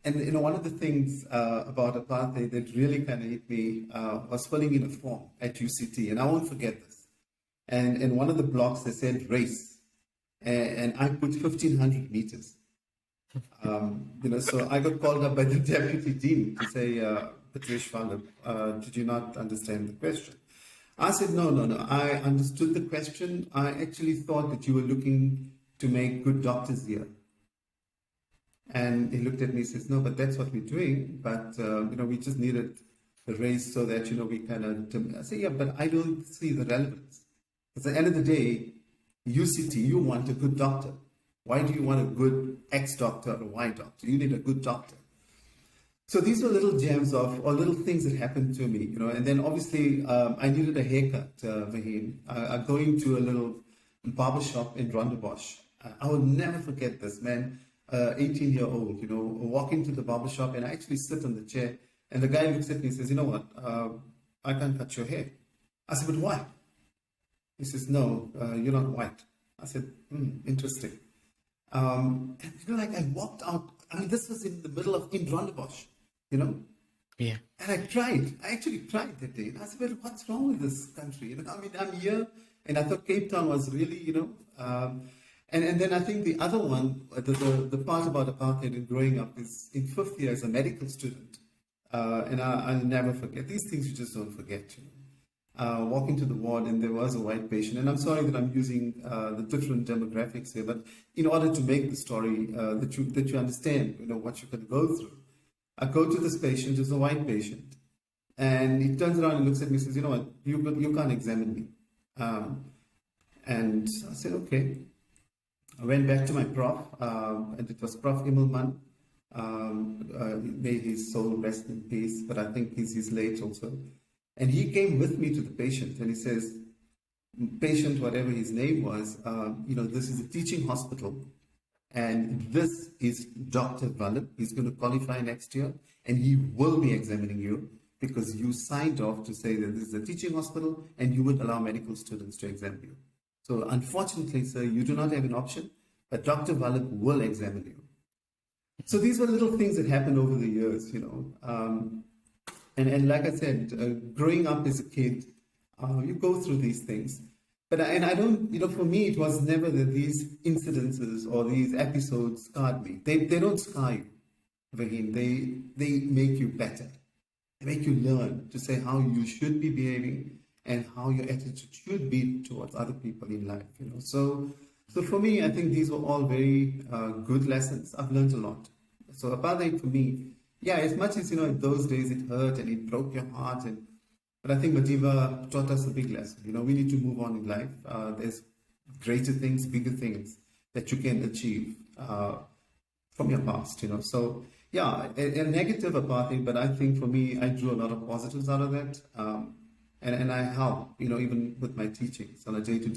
And one of the things about apartheid that really kind of hit me was filling in a form at UCT, and I won't forget this. And in one of the blocks, they said race, and I put 1,500 meters. So I got called up by the deputy dean to say, Bhadrish Vallabh, did you not understand the question? I said, no. I understood the question. I actually thought that you were looking to make good doctors here. And he looked at me and says, no, but that's what we're doing. But, we just needed the race so that, we kind of, I say, yeah, but I don't see the relevance. Because at the end of the day, UCT, you want a good doctor. Why do you want a good X doctor or Y doctor? You need a good doctor. So these were little gems or little things that happened to me, and then obviously I needed a haircut, Vahin. Going to a little barber shop in Rondebosch. I will never forget this, man. 18-year-old, walking to the barber shop, and I actually sit on the chair, and the guy looks at me and says, you know what, I can't cut your hair. I said, but why? He says, no, you're not white. I said, interesting. And I walked out. I mean, this was in the middle of in Rondebosch, Yeah. And I actually cried that day. And I said, well, what's wrong with this country? I'm here, and I thought Cape Town was really, and then I think the other one, the part about apartheid and growing up is in fifth year as a medical student. And I'll never forget. These things you just don't forget, walking to the ward, and there was a white patient. And I'm sorry that I'm using the different demographics here, but in order to make the story that you understand, what you can go through. I go to this patient, it's a white patient, and he turns around and looks at me and says, you know what, you can't examine me. And I said, okay. I went back to my prof, and it was Prof. Immelman. May his soul rest in peace, but I think he's late also. And he came with me to the patient, and he says, patient, whatever his name was, this is a teaching hospital, and this is Dr. Vallabh. He's going to qualify next year, and he will be examining you because you signed off to say that this is a teaching hospital, and you would allow medical students to examine you. So unfortunately, sir, you do not have an option, but Dr. Vallabh will examine you. So these were little things that happened over the years, And like I said, growing up as a kid, you go through these things. But I don't, for me, it was never that these incidences or these episodes scarred me. They don't scar you, Vahin. They make you better. They make you learn to say how you should be behaving and how your attitude should be towards other people in life, So for me, I think these were all very good lessons. I've learned a lot. So apartheid for me, yeah, as much as, in those days it hurt and it broke your heart, but I think Madiba taught us a big lesson. We need to move on in life. There's greater things, bigger things that you can achieve from your past, So, yeah, a negative apartheid, but I think for me, I drew a lot of positives out of that. And I help, even with my teachings on a day-to-day